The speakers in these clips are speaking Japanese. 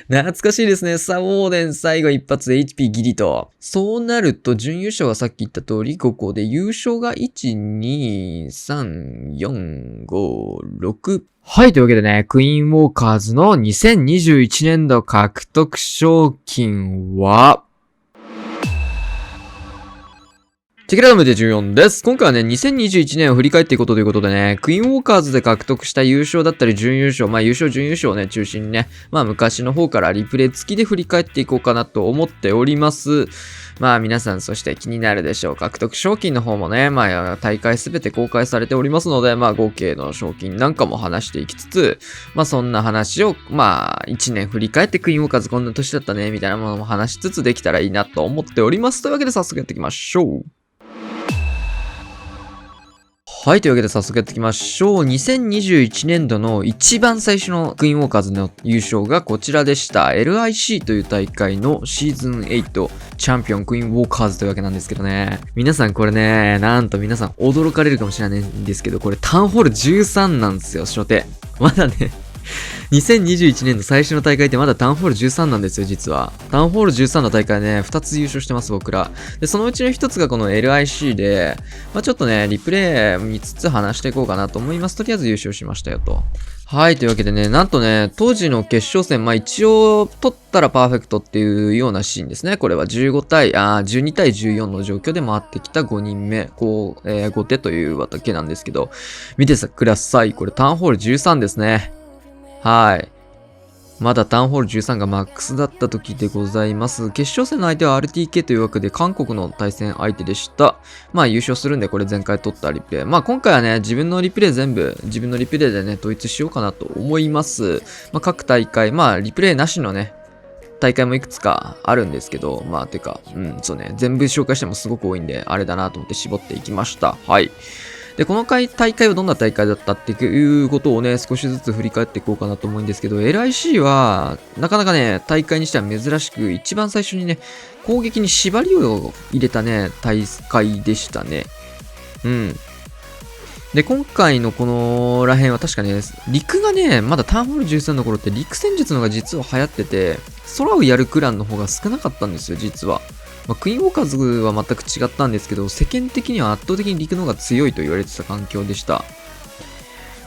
懐かしいですね。サウォーデン最後一発で HP ギリと。そうなると、準優勝はさっき言った通り5個で、優勝が1、2、3、4、5、6。はい、というわけでね、クイーンウォーカーズの2021年度獲得賞金は、チェキラダムで14です。今回はね、2021年を振り返っていくことということでね、クイーンウォーカーズで獲得した優勝だったり準優勝、まあ優勝、準優勝をね、中心にね、まあ昔の方からリプレイ付きで振り返っていこうかなと思っております。まあ皆さんそして気になるでしょう。獲得賞金の方もね、まあ大会すべて公開されておりますので、まあ合計の賞金なんかも話していきつつ、まあそんな話を、まあ1年振り返ってクイーンウォーカーズこんな年だったね、みたいなものも話しつつできたらいいなと思っております。というわけで早速やっていきましょう。はい。というわけで早速やっていきましょう。2021年度の一番最初のクイーンウォーカーズの優勝がこちらでした。LIC という大会のシーズン8チャンピオンクイーンウォーカーズというわけなんですけどね。皆さんこれね、なんと皆さん驚かれるかもしれないんですけど、これタウンホール13なんですよ、初手。まだね。2021年の最初の大会ってまだタウンホール13なんですよ、実は。タウンホール13の大会ね、2つ優勝してます、僕ら。で、そのうちの1つがこの LIC で、まあちょっとね、リプレイ見つつ話していこうかなと思います。とりあえず優勝しましたよと。はい、というわけでね、なんとね、当時の決勝戦、まあ一応取ったらパーフェクトっていうようなシーンですね。これは12対14の状況で回ってきた5人目、5手というわけなんですけど、見てください。これタウンホール13ですね。はい。まだタウンホール13がマックスだった時でございます。決勝戦の相手は RTK という枠で韓国の対戦相手でした。まあ優勝するんでこれ前回取ったリプレイ。まあ今回はね、自分のリプレイ全部、自分のリプレイでね、統一しようかなと思います。まあ各大会、まあリプレイなしのね、大会もいくつかあるんですけど、まあてか、そうね、全部紹介してもすごく多いんで、あれだなと思って絞っていきました。はい。で、この大会はどんな大会だったっていうことをね、少しずつ振り返っていこうかなと思うんですけど、LIC は、なかなかね、大会にしては珍しく、一番最初にね、攻撃に縛りを入れたね、大会でしたね。で、今回のこのらへんは確かね、陸がね、まだターンホール13の頃って陸戦術の方が実は流行ってて、空をやるクランの方が少なかったんですよ、実は。まあ、クイーンウォーカーズは全く違ったんですけど、世間的には圧倒的に陸の方が強いと言われてた環境でした。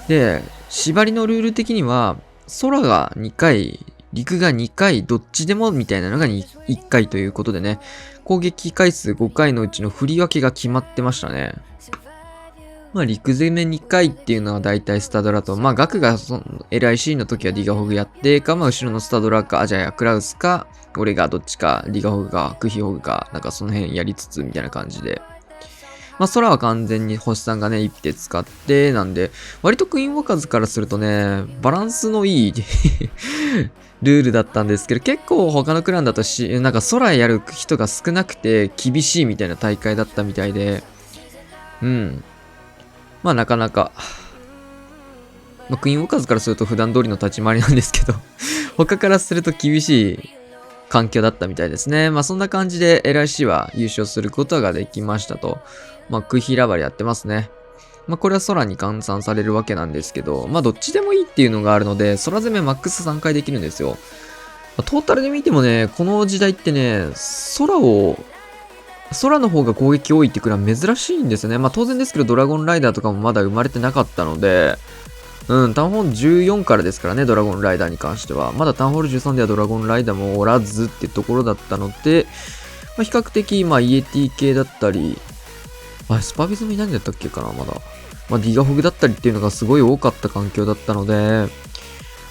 で、縛りのルール的には、空が2回、陸が2回、どっちでもみたいなのが1回ということでね、攻撃回数5回のうちの振り分けが決まってましたね。まあ、陸攻め2回っていうのは大体スタドラと、まあ、ガクがLIC の時はディガホグやってか、まあ、後ろのスタドラか、じゃあクラウスか、俺がどっちか、ディガホグか、クヒホグか、なんかその辺やりつつみたいな感じで。まあ、空は完全に星さんがね、一手使って、なんで、割とクイーンウォーカーズからするとね、バランスのいいルールだったんですけど、結構他のクランだとなんか空やる人が少なくて厳しいみたいな大会だったみたいで、まあなかなか、まあ、クイーンウォーカーズからすると普段通りの立ち回りなんですけど他からすると厳しい環境だったみたいですね。まあそんな感じで LIC は優勝することができましたと。まあクヒラバリやってますね。まあこれは空に換算されるわけなんですけど、まあどっちでもいいっていうのがあるので、空攻めマックス3回できるんですよ。まあ、トータルで見てもね、この時代ってね、空の方が攻撃多いってくらい珍しいんですよね。まあ当然ですけど、ドラゴンライダーとかもまだ生まれてなかったので、タウンホール14からですからね、ドラゴンライダーに関しては。まだタウンホール13ではドラゴンライダーもおらずってところだったので、まあ、比較的、まあ、イエティ系だったり、スパビズムいないんだったっけかな、まだ。まあ、ディガホグだったりっていうのがすごい多かった環境だったので、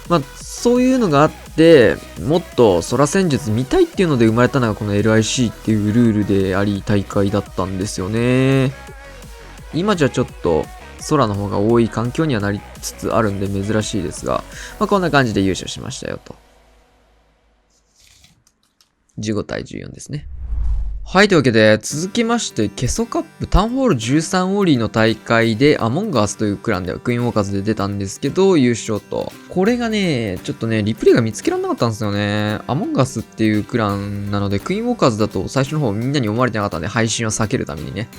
まあ、そういうのがあって、もっと空戦術見たいっていうので生まれたのがこの LIC っていうルールであり大会だったんですよね。今じゃちょっと空の方が多い環境にはなりつつあるんで珍しいですが、まあ、こんな感じで優勝しましたよと。15対14ですね。はい、というわけで、続きまして、ケソカップタウンホール13オーリーの大会で、アモンガースというクランではクイーンウォーカーズで出たんですけど、優勝と。これがね、ちょっとね、リプレイが見つけられなかったんですよね。アモンガースっていうクランなので、クイーンウォーカーズだと最初の方みんなに思われてなかったんで、配信を避けるためにね。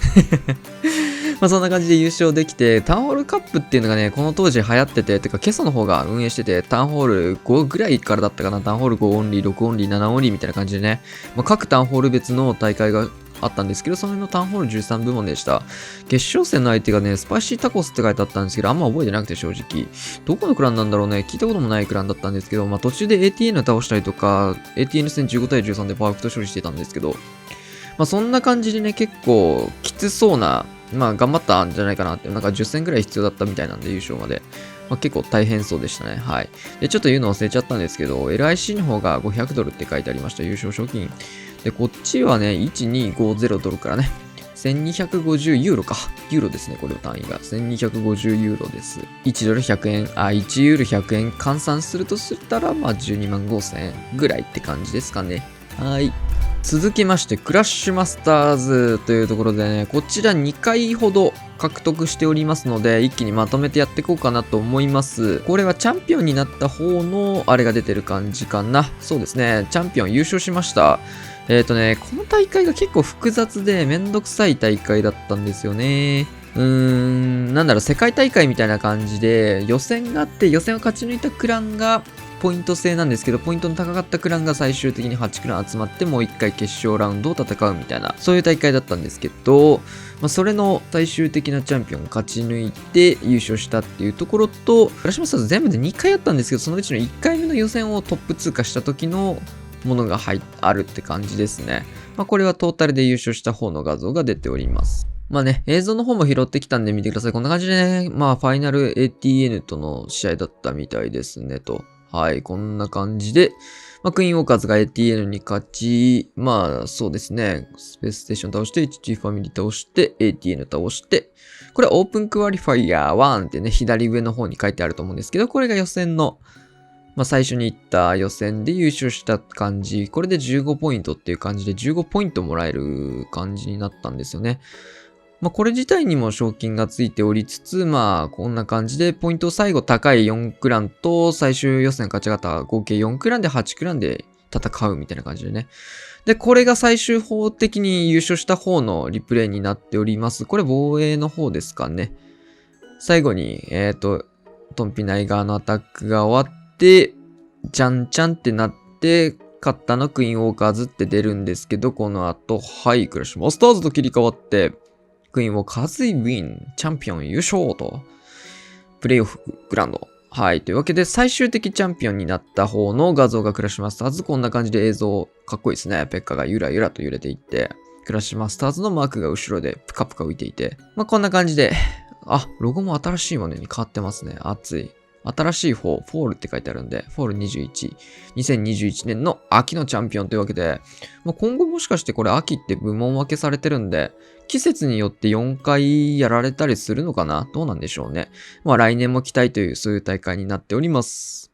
まあそんな感じで優勝できて、タウンホールカップっていうのがね、この当時流行ってて、てか今朝の方が運営してて、タウンホール5ぐらいからだったかな、タウンホール5オンリー、6オンリー、7オンリーみたいな感じでね、まあ、各タウンホール別の大会があったんですけど、そのタウンホール13部門でした。決勝戦の相手がね、スパイシータコスって書いてあったんですけど、あんま覚えてなくて正直。どこのクランなんだろうね。聞いたこともないクランだったんですけど、まあ途中で ATN 倒したりとか、ATN 戦15対13でパーフェクト勝利してたんですけど、まあそんな感じでね、結構きつそうな、まあ頑張ったんじゃないかなって、なんか10戦ぐらい必要だったみたいなんで優勝まで。まあ、結構大変そうでしたね。はい。で、ちょっと言うの忘れちゃったんですけど、LIC の方が500ドルって書いてありました。優勝賞金。で、こっちはね、1250ドルからね、1250ユーロか。ユーロですね、これの単位が。1250ユーロです。1ドル100円、1ユーロ100円換算するとしたら、まあ12万5000円ぐらいって感じですかね。はい。続きまして、クラッシュマスターズというところでね、こちら2回ほど獲得しておりますので、一気にまとめてやっていこうかなと思います。これはチャンピオンになった方のあれが出てる感じかな。そうですね、チャンピオン優勝しました。この大会が結構複雑でめんどくさい大会だったんですよね。なんだろう、世界大会みたいな感じで、予選があって、予選を勝ち抜いたクランが、ポイント制なんですけど、ポイントの高かったクランが最終的に8クラン集まって、もう1回決勝ラウンドを戦うみたいな、そういう大会だったんですけど、まあ、それの最終的なチャンピオンを勝ち抜いて優勝したっていうところと、クラッシュマスターズ全部で2回あったんですけど、そのうちの1回目の予選をトップ通過した時のものがあるって感じですね。まあ、これはトータルで優勝した方の画像が出ております。まあね、映像の方も拾ってきたんで見てください。こんな感じでね、まあファイナル ATN との試合だったみたいですねと。はい、こんな感じで、まあ、クイーンウォーカーズが ATN に勝ち、まあそうですね、スペースステーション倒して、HG ファミリー倒して、ATN 倒して、これはオープンクワリファイヤー1ってね、左上の方に書いてあると思うんですけど、これが予選の、まあ最初に言った予選で優勝した感じ、これで15ポイントっていう感じで15ポイントもらえる感じになったんですよね。まあこれ自体にも賞金がついておりつつ、まあこんな感じでポイント最後高い4クランと最終予選勝ち方合計4クランで8クランで戦うみたいな感じでね。で、これが最終法的に優勝した方のリプレイになっております。これ防衛の方ですかね。最後に、トンピナイ側のアタックが終わって、じゃんちゃんってなって、勝ったのクイーンウォーカーズって出るんですけど、この後、はい、クラッシュマスターズと切り替わって、クイーンウォーカーズウィン、チャンピオン優勝と、プレイオフグランド。はい。というわけで、最終的チャンピオンになった方の画像がクラッシュマスターズ。こんな感じで映像、かっこいいですね。ペッカがゆらゆらと揺れていって、クラッシュマスターズのマークが後ろでプカプカ浮いていて、まあ、こんな感じで、ロゴも新しいものに変わってますね。熱い。新しいフォールって書いてあるんで、フォール21。2021年の秋のチャンピオンというわけで、まあ、今後もしかしてこれ秋って部門分けされてるんで、季節によって4回やられたりするのかな？どうなんでしょうね。まあ来年も期待というそういう大会になっております。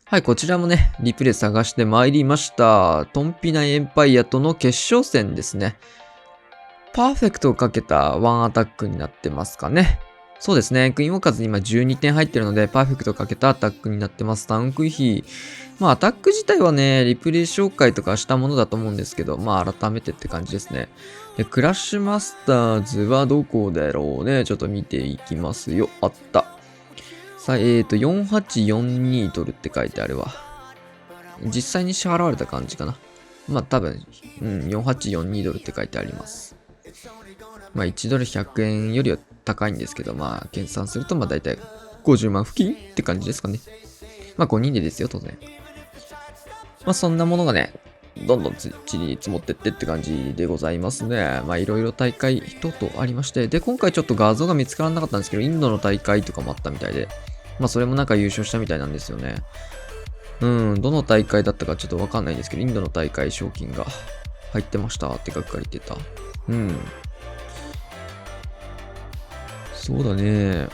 はい、こちらもね、リプレイ探してまいりました。トンピナイエンパイアとの決勝戦ですね。パーフェクトをかけたワンアタックになってますかね。そうですね。クイーンウォーカーズに今12点入ってるので、パーフェクトをかけたアタックになってます。タウンクイヒー。まあ、アタック自体はね、リプレイ紹介とかしたものだと思うんですけど、まあ、改めてって感じですね。で、クラッシュマスターズはどこだろうね。ちょっと見ていきますよ。あった。さあ、4842ドルって書いてあるわ。実際に支払われた感じかな。まあ、多分、4842ドルって書いてあります。まあ、1ドル100円よりは高いんですけど、まあ、計算すると、まあ、だいたい50万付近って感じですかね。まあ、5人でですよ、当然。まあ、そんなものがね、どんどん地に積もってってって感じでございますね。まあ、いろいろ大会等々ありまして。で、今回ちょっと画像が見つからなかったんですけど、インドの大会とかもあったみたいで、まあ、それもなんか優勝したみたいなんですよね。どの大会だったかちょっとわかんないんですけど、インドの大会賞金が入ってましたって書かれてた。そうだね。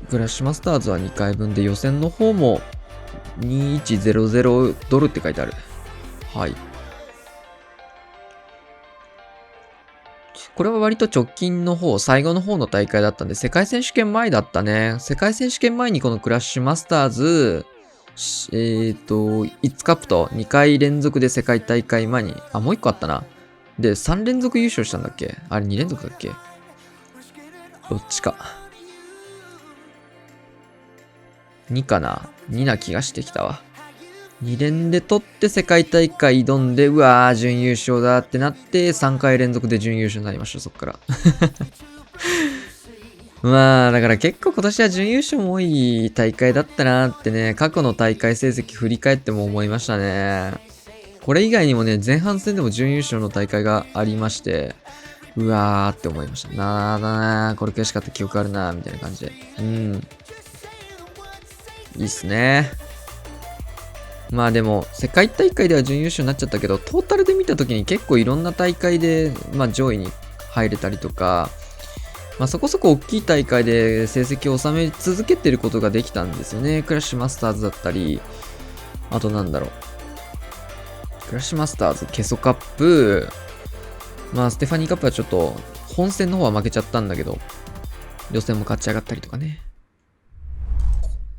クラッシュマスターズは2回分で予選の方も2100ドルって書いてある。はい。これは割と直近の方、最後の方の大会だったんで、世界選手権前だったね。世界選手権前にこのクラッシュマスターズ、5カップと2回連続で世界大会前に、もう1個あったな。で、3連続優勝したんだっけ？あれ2連続だっけ？どっちか。2かな ?2 な気がしてきたわ。2連で取って世界大会挑んで、うわー、準優勝だってなって、3回連続で準優勝になりました、そっから。まあ、だから結構今年は準優勝も多い大会だったなってね、過去の大会成績振り返っても思いましたね。これ以外にもね、前半戦でも準優勝の大会がありまして、うわーって思いました。これ悔しかった記憶あるなーみたいな感じで。いいっすね。まあでも、世界大会では準優勝になっちゃったけど、トータルで見た時に結構いろんな大会で、まあ上位に入れたりとか、まあそこそこ大きい大会で成績を収め続けてることができたんですよね。クラッシュマスターズだったり、あとなんだろう。クラッシュマスターズ、ケソカップ、まあステファニーカップはちょっと本戦の方は負けちゃったんだけど、予選も勝ち上がったりとかね。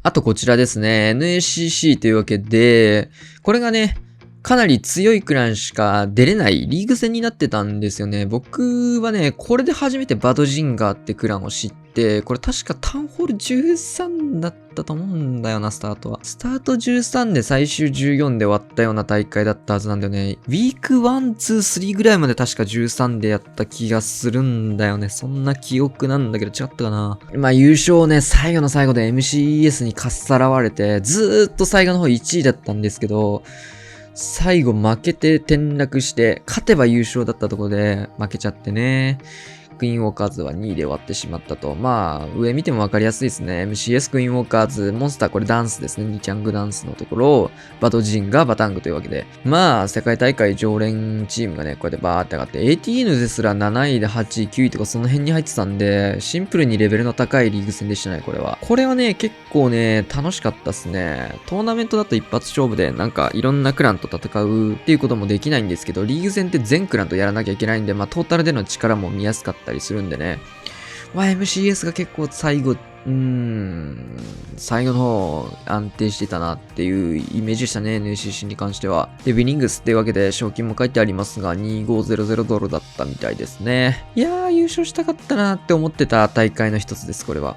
あとこちらですね。NACC というわけで、これがね、かなり強いクランしか出れないリーグ戦になってたんですよね。僕はね、これで初めてバドジンガーってクランを知って、これ確かタウンホール13だったと思うんだよな、スタートは。スタート13で最終14で終わったような大会だったはずなんだよね。ウィーク1、2、3ぐらいまで確か13でやった気がするんだよね。そんな記憶なんだけど違ったかな。まあ優勝ね、最後の最後で MCES にかっさらわれて、ずーっと最後の方1位だったんですけど、最後負けて転落して、勝てば優勝だったところで負けちゃってね。クイーンウォーカーズは2位で終わってしまったと。まあ、上見てもわかりやすいですね。MCS クイーンウォーカーズ、モンスターこれダンスですね。ニチャングダンスのところを、バドジンがバタングというわけで。まあ、世界大会常連チームがね、こうやってバーって上がって、ATN ですら7位で8位、9位とかその辺に入ってたんで、シンプルにレベルの高いリーグ戦でしたね、これは。これはね、結構ね、楽しかったっすね。トーナメントだと一発勝負で、なんかいろんなクランと戦うっていうこともできないんですけど、リーグ戦って全クランとやらなきゃいけないんで、まあトータルでの力も見やすかったりするんでね。まあ MCS が結構最後、最後の方安定してたなっていうイメージでしたね、NCC に関しては。で、ウィニングスっていうわけで賞金も書いてありますが、2500ドルだったみたいですね。いやー、優勝したかったなって思ってた大会の一つです、これは。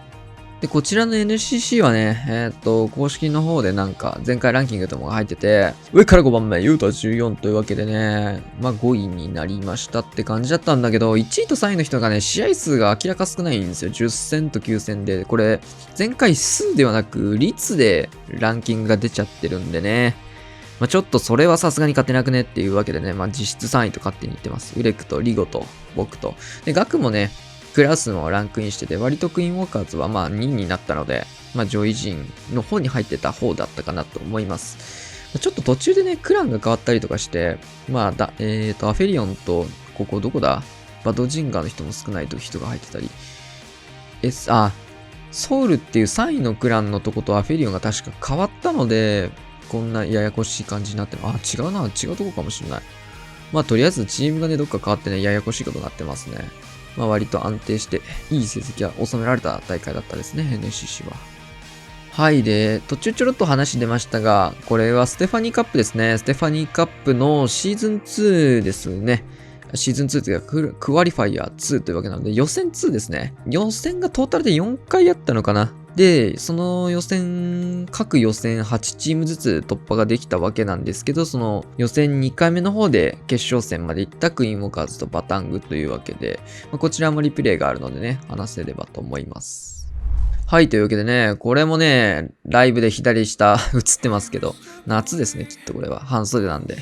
で、こちらの NCC はね、公式の方でなんか、前回ランキングとも入ってて、上から5番目、ユータ14というわけでね、まあ5位になりましたって感じだったんだけど、1位と3位の人がね、試合数が明らか少ないんですよ。10戦と9戦で、これ、前回数ではなく、率でランキングが出ちゃってるんでね。まあちょっとそれはさすがに勝てなくねっていうわけでね、まあ実質3位と勝手に言ってます。ウレクとリゴと僕と。で、ガクもね、クラスもランクインしてて、割とクイーンウォーカーズはまあ2位になったので、まあ上位陣の方に入ってた方だったかなと思います。ちょっと途中でね、クランが変わったりとかして、まあアフェリオンと、ここどこだバドジンガーの人も少ない人が入ってたり、ソウルっていう3位のクランのとことアフェリオンが確か変わったので、こんなややこしい感じになってる。違うな、違うとこかもしれない。まあとりあえずチームがね、どっか変わってね、ややこしいことになってますね。まあ割と安定していい成績が収められた大会だったですね、NCC は。はい。で、途中ちょろっと話出ましたが、これはステファニーカップですね。ステファニーカップのシーズン2ですね。シーズン2というか、クワリファイア2というわけなので、予選2ですね。予選がトータルで4回あったのかな。で、その各予選8チームずつ突破ができたわけなんですけど、その予選2回目の方で決勝戦まで行ったクイーンウォーカーズとバタングというわけで、こちらもリプレイがあるのでね、話せればと思います。はい、というわけでね、これもね、ライブで左下映ってますけど、夏ですね、きっとこれは。半袖なんで。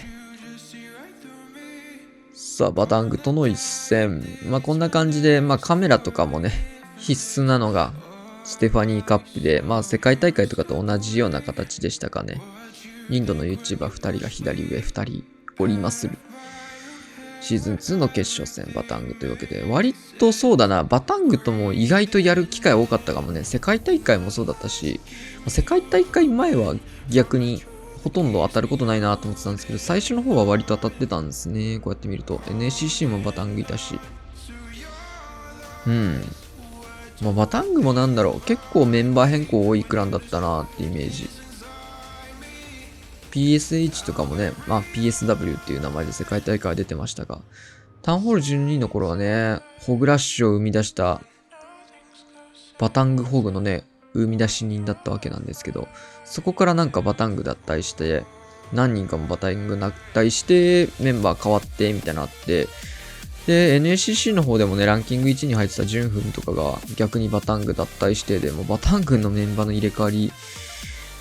さあ、バタングとの一戦。まあ、こんな感じで、まあ、カメラとかもね、必須なのが、ステファニーカップで、まあ、世界大会とかと同じような形でしたかね。インドの YouTuber2 人が左上2人おりまする。シーズン2の決勝戦、バタングというわけで、割とそうだな、バタングとも意外とやる機会多かったかもね。世界大会もそうだったし、世界大会前は逆にほとんど当たることないなと思ってたんですけど、最初の方は割と当たってたんですね。こうやって見ると。NACC もバタングいたし。まあ、バタングもなんだろう。結構メンバー変更多いクランだったなってイメージ。PSH とかもね、まあ PSW っていう名前で世界大会出てましたが、タウンホール12の頃はね、ホグラッシュを生み出したバタングホグのね、生み出し人だったわけなんですけど、そこからなんかバタング脱退して、何人かもバタング脱退して、メンバー変わって、みたいなのあって、で、NSCC の方でもね、ランキング1に入ってたジュンフンとかが逆にバタング脱退して、でもバタングのメンバーの入れ替わり、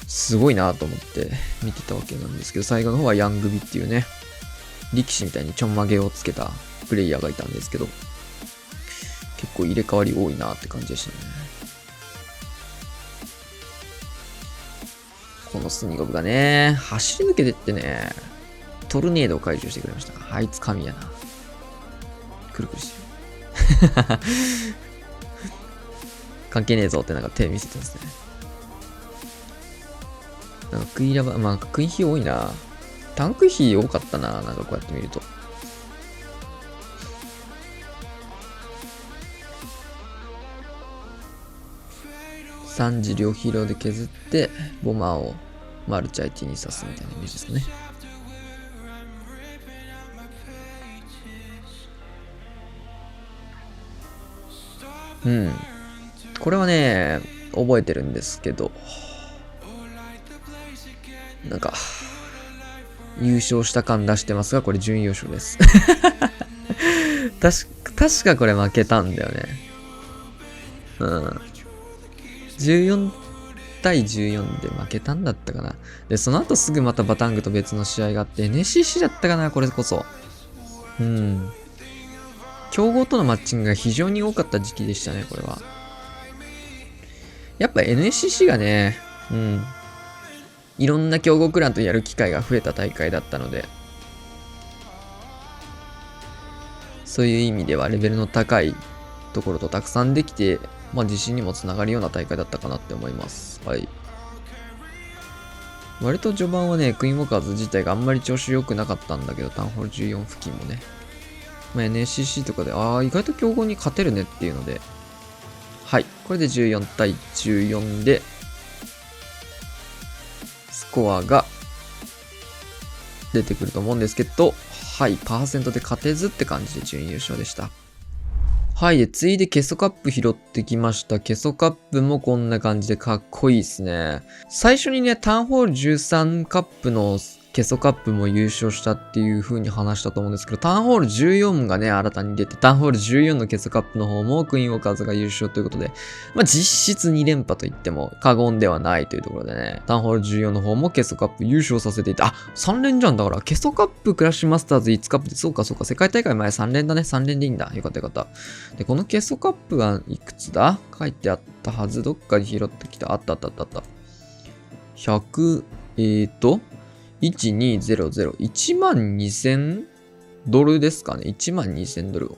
すごいなと思って見てたわけなんですけど、最後の方はヤングビっていうね、力士みたいにちょんまげをつけたプレイヤーがいたんですけど、結構入れ替わり多いなって感じでしたね。このスニゴブがね、走り抜けてってね、トルネードを解除してくれました。あいつ神やな。くるくるしてる。関係ねえぞってなんか手見せてますね。なんかクイラバ、まあクイン比多いな。タンク比多かったな。なんかこうやって見ると。3次両ヒーローで削って、ボマーをマルチ IT に刺すみたいなイメージですかね。うん。これはね、覚えてるんですけど、なんか、優勝した感出してますが、これ準優勝です。確かこれ負けたんだよね。うん。14対14で負けたんだったかな。で、その後すぐまたバタングと別の試合があって、NSCC だったかな、これこそ。うん。強豪とのマッチングが非常に多かった時期でしたね、これは。やっぱ NSCC がね、うん。いろんな強豪クランとやる機会が増えた大会だったので、そういう意味ではレベルの高いところとたくさんできて、まあ自信にもつながるような大会だったかなって思います。はい。割と序盤はね、クイーンウォーカーズ自体があんまり調子良くなかったんだけど、タウンホール14付近もね。まあ、NSCC とかで、意外と強豪に勝てるねっていうので、はい。これで14対14で、スコアが出てくると思うんですけど、はい。パーセントで勝てずって感じで準優勝でした。はい。で、次いでケソカップ拾ってきました。ケソカップもこんな感じでかっこいいですね。最初にね、タウンホール13カップのケソカップも優勝したっていう風に話したと思うんですけど、タウンホール14がね、新たに出て、タウンホール14のケソカップの方もクイーンウォーカーズが優勝ということで、まあ実質2連覇と言っても過言ではないというところでね、タウンホール14の方もケソカップ優勝させていて、3連じゃんだから、ケソカップクラッシュマスターズ5カップで、そうか、世界大会前3連だね、3連でいいんだ。よかった。で、このケソカップはいくつだ？書いてあったはず、どっかに拾ってきた。あった。100、1200、12000ドルですかね。12000ドル。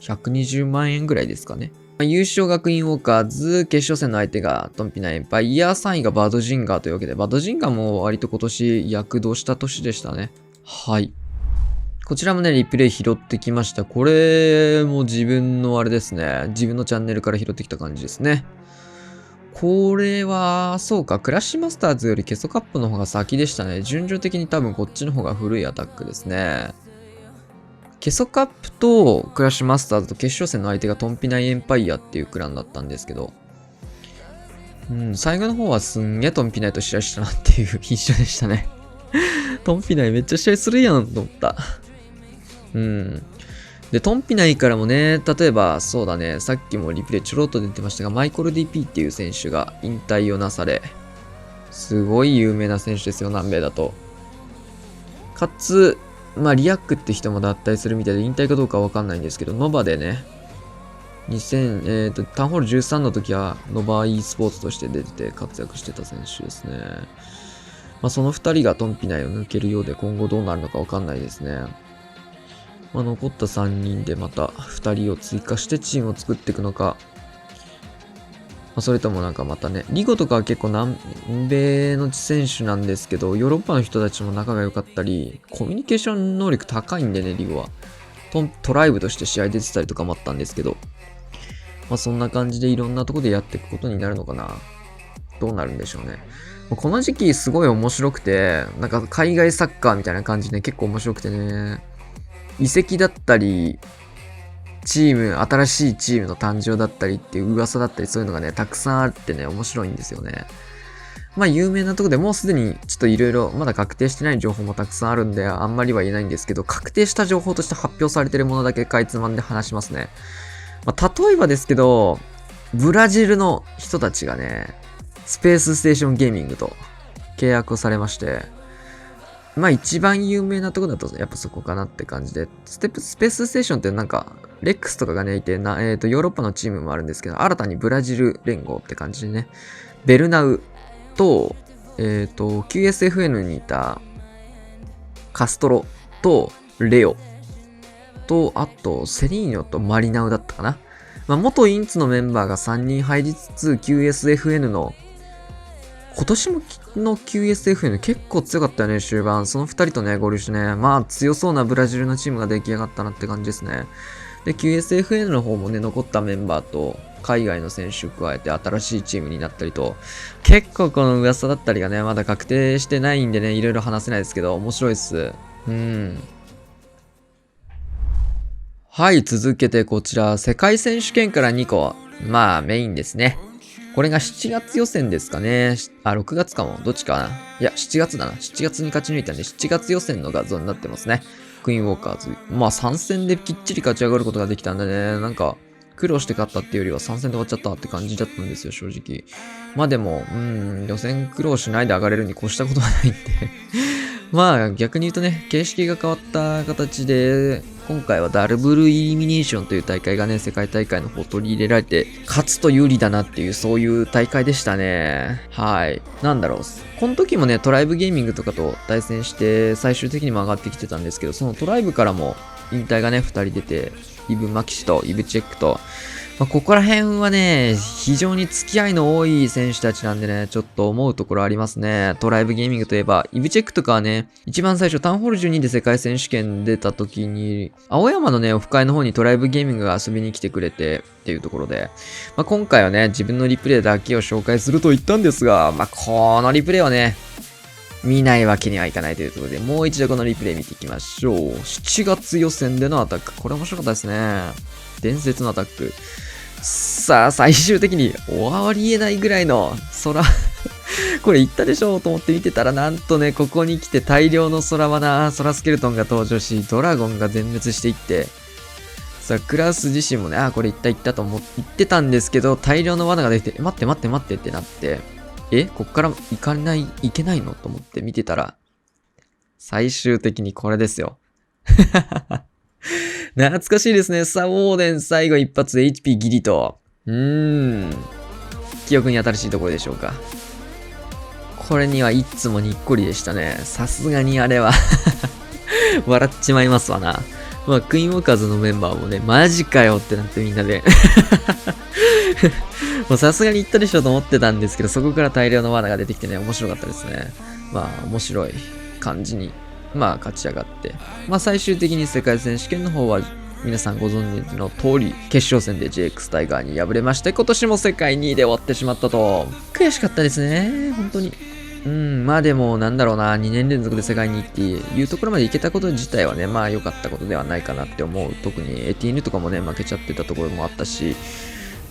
120万円ぐらいですかね。優勝がクイーンウォーカーズ、決勝戦の相手がトンピナエンパイア、3位がバードジンガーというわけで、バードジンガーも割と今年躍動した年でしたね。はい。こちらもね、リプレイ拾ってきました。これも自分のあれですね。自分のチャンネルから拾ってきた感じですね。これは、そうか、クラッシュマスターズよりケソカップの方が先でしたね。順序的に多分こっちの方が古いアタックですね。ケソカップとクラッシュマスターズと決勝戦の相手がトンピナイエンパイアっていうクランだったんですけど、最後の方はすんげえトンピナイと試合したなっていう印象でしたね。トンピナイめっちゃ試合するやんと思った。で、トンピナイからもね、例えば、そうだね、さっきもリプレイちょろっと出てましたが、マイコル DP っていう選手が引退をなされ、すごい有名な選手ですよ、南米だと。かつ、まあ、リアックって人も脱退するみたいで、引退かどうかはわかんないんですけど、ノバでね、タウンホール13の時は、ノバ e スポーツとして出てて活躍してた選手ですね。まあ、その2人がトンピナイを抜けるようで、今後どうなるのかわかんないですね。まあ、残った3人でまた2人を追加してチームを作っていくのか、それともなんかまたね、リゴとかは結構南米の選手なんですけど、ヨーロッパの人たちも仲が良かったり、コミュニケーション能力高いんでね、リゴは。トライブとして試合出てたりとかもあったんですけど、まあそんな感じでいろんなとこでやっていくことになるのかな。どうなるんでしょうね。この時期すごい面白くて、なんか海外サッカーみたいな感じで結構面白くてね、移籍だったり、新しいチームの誕生だったりっていう噂だったりそういうのがね、たくさんあってね、面白いんですよね。まあ有名なところでもうすでにちょっといろいろまだ確定してない情報もたくさんあるんであんまりは言えないんですけど、確定した情報として発表されているものだけかいつまんで話しますね。まあ、例えばですけど、ブラジルの人たちがね、スペースステーションゲーミングと契約をされまして、まあ一番有名なところだとやっぱそこかなって感じで、スペースステーションってなんか、レックスとかがね、いてヨーロッパのチームもあるんですけど、新たにブラジル連合って感じでね、ベルナウと、QSFN にいたカストロとレオと、あとセリーニョとマリナウだったかな。まあ、元インツのメンバーが3人入りつつ、QSFN の今年もの QSFN 結構強かったよね、終盤。その2人とね、合流してね、まあ強そうなブラジルのチームが出来上がったなって感じですね。で、QSFN の方もね、残ったメンバーと、海外の選手を加えて新しいチームになったりと、結構この噂だったりがね、まだ確定してないんでね、いろいろ話せないですけど、面白いっす。はい、続けてこちら、世界選手権から2個。まあ、メインですね。これが7月予選ですかね。6月かも。どっちかな。いや、7月だな。7月に勝ち抜いたんで、7月予選の画像になってますね。クイーンウォーカーズ。まあ、3戦できっちり勝ち上がることができたんでね、なんか、苦労して勝ったっていうよりは3戦で終わっちゃったって感じだったんですよ、正直。まあでも、予選苦労しないで上がれるに越したことはないんでまあ逆に言うとね、形式が変わった形で、今回はダブルイリミネーションという大会がね、世界大会の方取り入れられて、勝つと有利だなっていう、そういう大会でしたね。はい。なんだろう。この時もね、トライブゲーミングとかと対戦して、最終的にも上がってきてたんですけど、そのトライブからも引退がね、2人出て、イブ・マキシとイブ・チェックと、まあ、ここら辺はね、非常に付き合いの多い選手たちなんでね、ちょっと思うところありますね。トライブゲーミングといえば、イブチェックとかはね、一番最初タウンホール12で世界選手権出た時に、青山のね、オフ会の方にトライブゲーミングが遊びに来てくれてっていうところで、まあ、今回はね、自分のリプレイだけを紹介すると言ったんですが、まあ、このリプレイはね、見ないわけにはいかないということで、もう一度このリプレイ見ていきましょう。7月予選でのアタック。これ面白かったですね。伝説のアタック。さあ、最終的に終わりえないぐらいの空これ言ったでしょと思って見てたら、なんとね、ここに来て大量の空スケルトンが登場し、ドラゴンが全滅していって、さあ、クラウス自身もね、これ言ったと言ってたんですけど、大量の罠ができて、待ってってなって、こっからいけないのと思って見てたら、最終的にこれですよ。懐かしいですね。さあ、ウォーデン最後一発で HP ギリと。記憶に新しいところでしょうか。これにはいつもにっこりでしたね。さすがにあれは笑っちまいますわな。まあ、クイーンウォーカーズのメンバーもね、マジかよってなってみんなでもうさすがに言ったでしょと思ってたんですけど、そこから大量の罠が出てきてね、面白かったですね。まあ、面白い感じに、まあ、勝ち上がって。まあ、最終的に世界選手権の方は、皆さんご存知の通り、決勝戦で JX タイガーに敗れまして、今年も世界2位で終わってしまったと。悔しかったですね、本当に。まあでも、なんだろうな、2年連続で世界にっていうところまで行けたこと自体はね、まあ良かったことではないかなって思う。特にエティーヌとかもね、負けちゃってたところもあったし、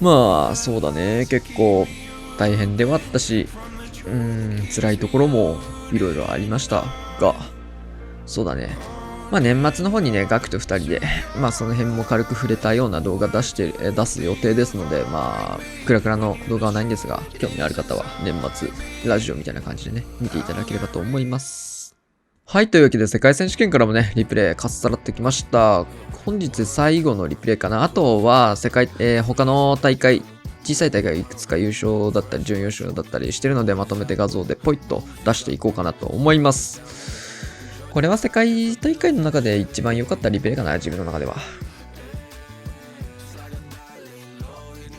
まあ、そうだね、結構大変ではあったし、辛いところもいろいろありましたが、そうだね。まあ年末の方にね、ガクと2人で、まあその辺も軽く触れたような動画出す予定ですので、まあ、クラクラの動画はないんですが、興味ある方は年末、ラジオみたいな感じでね、見ていただければと思います。はい、というわけで世界選手権からもね、リプレイかっさらってきました。本日最後のリプレイかな。あとは、他の大会、小さい大会いくつか優勝だったり、準優勝だったりしてるので、まとめて画像でポイッと出していこうかなと思います。これは世界大会の中で一番良かったリプレイかな、自分の中では。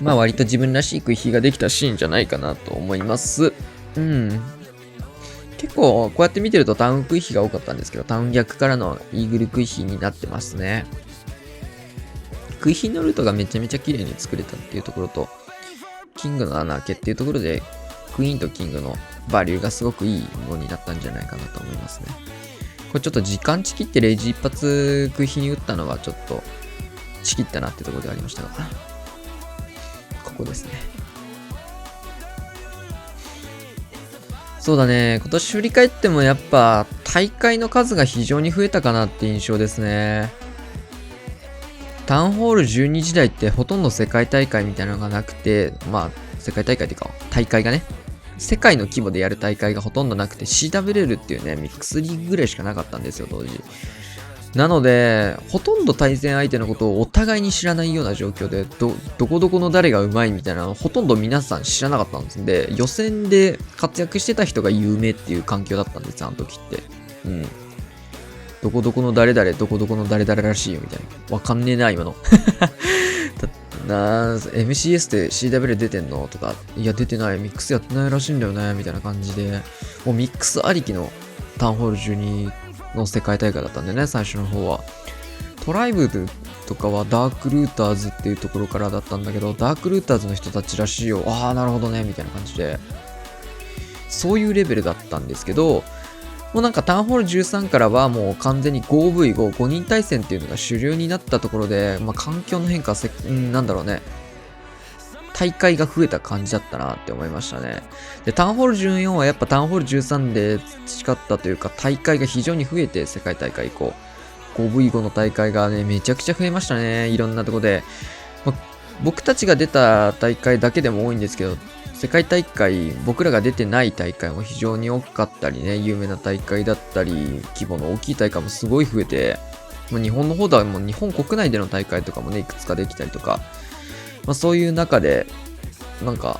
まあ割と自分らしい食い火ができたシーンじゃないかなと思います。結構こうやって見てるとタウン食い火が多かったんですけど、タウン逆からのイーグル食い火になってますね。食い火のルートがめちゃめちゃ綺麗に作れたっていうところと、キングの穴開けっていうところで、クイーンとキングのバリューがすごくいいものになったんじゃないかなと思いますね。これちょっと時間ちきってレイジ一発食い火に打ったのはちょっとちきったなってところでありましたが、ここですね。そうだね、今年振り返ってもやっぱ大会の数が非常に増えたかなって印象ですね。タウンホール12時代ってほとんど世界大会みたいなのがなくて、世界大会っていうか、大会がね、世界の規模でやる大会がほとんどなくて CWL っていうね、ミックスリーグぐらいしかなかったんですよ、当時。なので、ほとんど対戦相手のことをお互いに知らないような状況で、どこどこの誰が上手いみたいなのをほとんど皆さん知らなかったんです。で、予選で活躍してた人が有名っていう環境だったんですよ、あの時って。どこどこの誰々、どこどこの誰々らしいよみたいな。わかんねえな、今の。MCS って CW 出てんのとか、いや出てない、ミックスやってないらしいんだよね、みたいな感じで、もうミックスありきのタウンホール12の世界大会だったんでね、最初の方は。トライブとかはダークルーターズっていうところからだったんだけど、ダークルーターズの人たちらしいよ。ああ、なるほどね、みたいな感じで。そういうレベルだったんですけど、もうなんかタウンホール13からはもう完全に 5V5、5人対戦っていうのが主流になったところで、環境の変化なんだろうね。大会が増えた感じだったなって思いましたね。で、タウンホール14はやっぱタウンホール13で培ったというか、大会が非常に増えて、世界大会以降。5V5 の大会がね、めちゃくちゃ増えましたね。いろんなとこで。僕たちが出た大会だけでも多いんですけど、世界大会、僕らが出てない大会も非常に多かったりね、有名な大会だったり、規模の大きい大会もすごい増えて、日本の方ではもう日本国内での大会とかもね、いくつかできたりとか、そういう中で、なんか、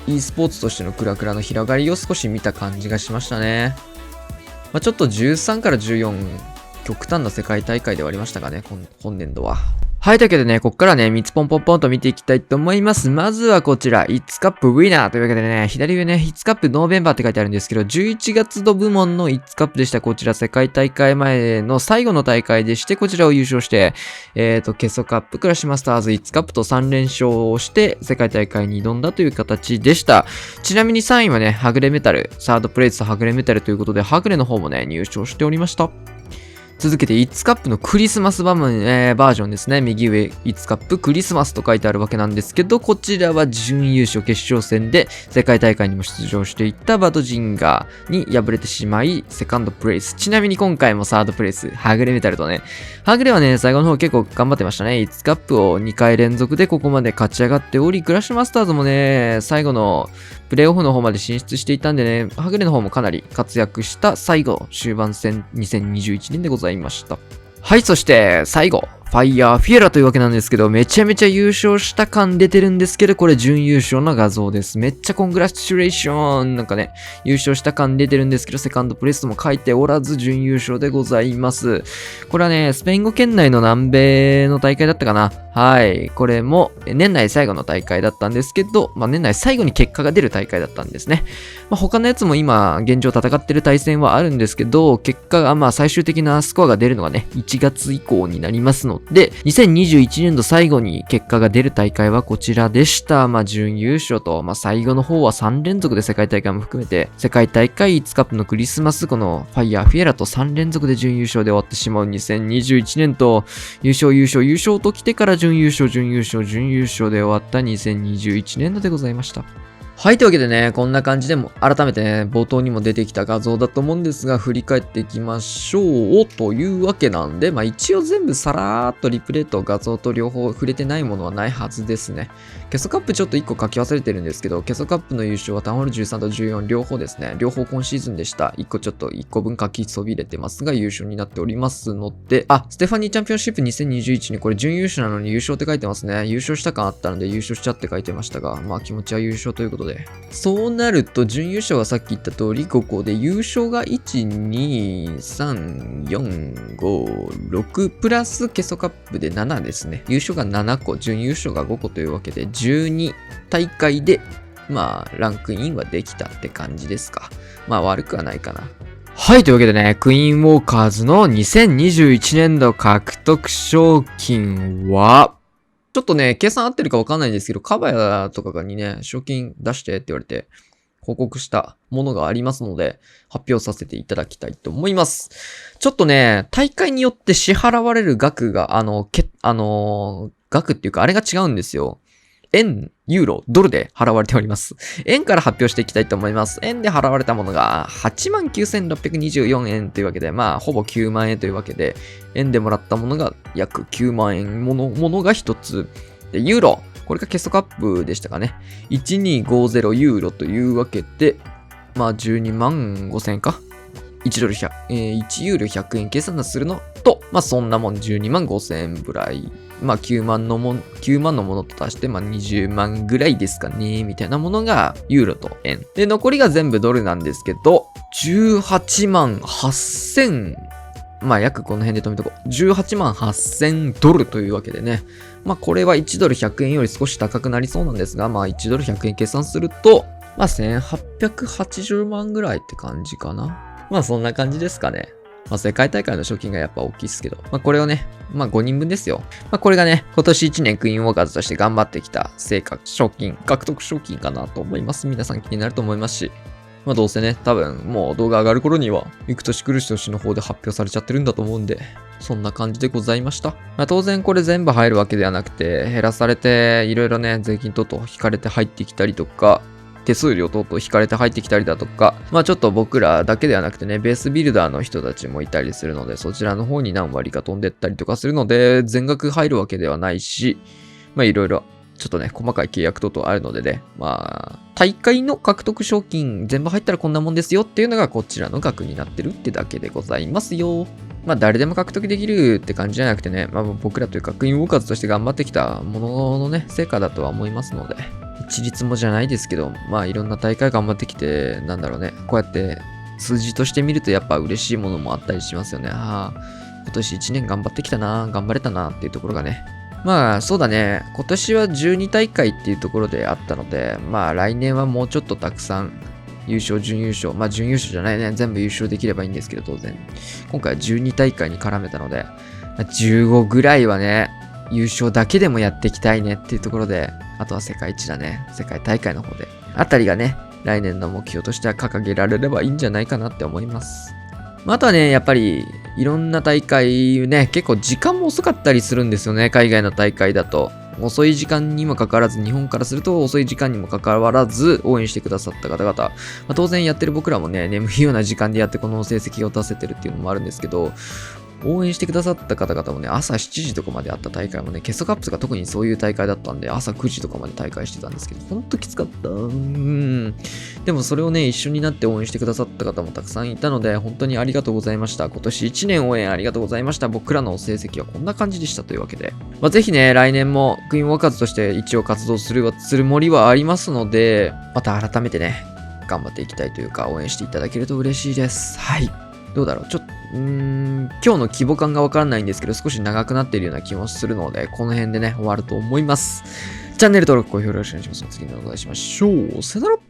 e スポーツとしてのクラクラの広がりを少し見た感じがしましたね。ちょっと13から14、極端な世界大会ではありましたかね、本年度は。はい、というわけでね、ここからね、3つポンポンポンと見ていきたいと思います。まずはこちら、It's Cup Winner というわけでね、左上ね、It's Cup November って書いてあるんですけど、11月度部門の It's Cup でした。こちら世界大会前の最後の大会でして、こちらを優勝して、ケソカップ、クラシマスターズ、It's Cup と3連勝をして、世界大会に挑んだという形でした。ちなみに3位はね、はぐれメタル、サードプレイスはぐれメタルということで、はぐれの方もね、入賞しておりました。続けて、It's Cup のクリスマスバージョンですね。右上、It's Cup クリスマスと書いてあるわけなんですけど、こちらは準優勝決勝戦で世界大会にも出場していったバドジンガーに敗れてしまい、セカンドプレイス。ちなみに今回もサードプレイス、はぐれメタルとね。はぐれはね、最後の方結構頑張ってましたね。It's Cup を2回連続でここまで勝ち上がっており、クラッシュマスターズもね、最後のプレイオフの方まで進出していたんでね、はぐれの方もかなり活躍した最後、終盤戦2021年でございました。はい、そして最後、ファイヤーフィエラというわけなんですけど、めちゃめちゃ優勝した感出てるんですけど、これ準優勝の画像です。めっちゃコングラチュレーションなんかね、優勝した感出てるんですけど、セカンドプレスとも書いておらず、準優勝でございます。これはね、スペイン語圏内の南米の大会だったかな。はい。これも、年内最後の大会だったんですけど、年内最後に結果が出る大会だったんですね。他のやつも今、現状戦ってる対戦はあるんですけど、結果が最終的なスコアが出るのがね、1月以降になりますので、2021年度最後に結果が出る大会はこちらでした。準優勝と、最後の方は3連続で世界大会も含めて、世界大会It's Cupのクリスマス、このファイヤーフィエラと3連続で準優勝で終わってしまう2021年と、優勝と来てから準優勝で終わった2021年度でございました。はい、というわけでね、こんな感じでも、改めてね、冒頭にも出てきた画像だと思うんですが、振り返っていきましょう。というわけなんで、一応全部さらーっとリプレイと画像と両方触れてないものはないはずですね。ケソカップちょっと1個書き忘れてるんですけど、ケソカップの優勝はタウンホール13と14両方ですね。両方今シーズンでした。1個分書きそびれてますが、優勝になっておりますので、ステファニーチャンピオンシップ2021にこれ準優勝なのに優勝って書いてますね。優勝した感あったので優勝しちゃって書いてましたが、気持ちは優勝ということで。そうなると、準優勝はさっき言った通り、ここで優勝が1、2、3、4、5、6、プラスケソカップで7ですね。優勝が7個、準優勝が5個というわけで、12大会で、ランクインはできたって感じですか。悪くはないかな。はい、というわけでね、クイーンウォーカーズの2021年度獲得賞金は、ちょっとね、計算合ってるかわかんないんですけど、カバヤとかにね、賞金出してって言われて、報告したものがありますので、発表させていただきたいと思います。ちょっとね、大会によって支払われる額が、額っていうか、あれが違うんですよ。円、ユーロ、ドルで払われております。円から発表していきたいと思います。円で払われたものが 89,624 円というわけで、まあ、ほぼ9万円というわけで、円でもらったものが約9万円ものが一つ。で、ユーロ。これがケストカップでしたかね。1250ユーロというわけで、まあ、12万5千円か。1ドル100、1ユーロ100円計算するのと、まあ、そんなもん12万5千円ぐらい。まあ、9万のものと足して、まあ、20万ぐらいですかね、みたいなものが、ユーロと円。で、残りが全部ドルなんですけど、18万8000、まあ、約この辺で止めとこう。18万8000ドルというわけでね。まあ、これは1ドル100円より少し高くなりそうなんですが、まあ、1ドル100円計算すると、まあ、1880万ぐらいって感じかな。まあ、そんな感じですかね。まあ、世界大会の賞金がやっぱ大きいですけど、まあ、これをね、まあ、5人分ですよ。まあ、これがね、今年1年クイーンウォーカーズとして頑張ってきた成果、獲得賞金かなと思います。皆さん気になると思いますし、まあ、どうせね、多分もう動画上がる頃には、行く年来る年の方で発表されちゃってるんだと思うんで、そんな感じでございました。まあ、当然これ全部入るわけではなくて、減らされて、いろいろね、税金等々引かれて入ってきたりとか、手数料等々引かれて入ってきたりだとか、まあちょっと僕らだけではなくてね、ベースビルダーの人たちもいたりするので、そちらの方に何割か飛んでったりとかするので、全額入るわけではないし、まあいろいろ、ちょっとね、細かい契約等々あるのでね、まあ、大会の獲得賞金全部入ったらこんなもんですよっていうのがこちらの額になってるってだけでございますよ。まあ誰でも獲得できるって感じじゃなくてね、まあ僕らというかクイーンウォーカーズとして頑張ってきたもののね、成果だとは思いますので、一律もじゃないですけど、まあいろんな大会頑張ってきて、なんだろうね、こうやって数字として見るとやっぱ嬉しいものもあったりしますよね。ああ、今年1年頑張ってきたな、頑張れたなっていうところがね。まあそうだね、今年は12大会っていうところであったので、まあ来年はもうちょっとたくさん優勝、準優勝、まあ準優勝じゃないね、全部優勝できればいいんですけど当然。今回は12大会に絡めたので、15ぐらいはね、優勝だけでもやっていきたいねっていうところで、あとは世界一だね。世界大会の方で。あたりがね、来年の目標としては掲げられればいいんじゃないかなって思います。あとはね、やっぱり、いろんな大会ね、結構時間も遅かったりするんですよね。海外の大会だと。遅い時間にもかかわらず、日本からすると遅い時間にもかかわらず、応援してくださった方々。まあ、当然やってる僕らもね、眠いような時間でやってこの成績を出せてるっていうのもあるんですけど、応援してくださった方々もね、朝7時とかまであった大会もね、ケストカップが特にそういう大会だったんで、朝9時とかまで大会してたんですけど、ほんときつかった。でもそれをね、一緒になって応援してくださった方もたくさんいたので、本当にありがとうございました。今年1年応援ありがとうございました。僕らの成績はこんな感じでしたというわけで。まあ、ぜひね、来年もクイーンウォーカーズとして一応活動するつもりはありますので、また改めてね、頑張っていきたいというか、応援していただけると嬉しいです。はい。どうだろう、ちょっと、今日の規模感がわからないんですけど、少し長くなっているような気もするので、この辺でね、終わると思います。チャンネル登録、高評価よろしくお願いします。次の動画でお会いしましょう。さよなら。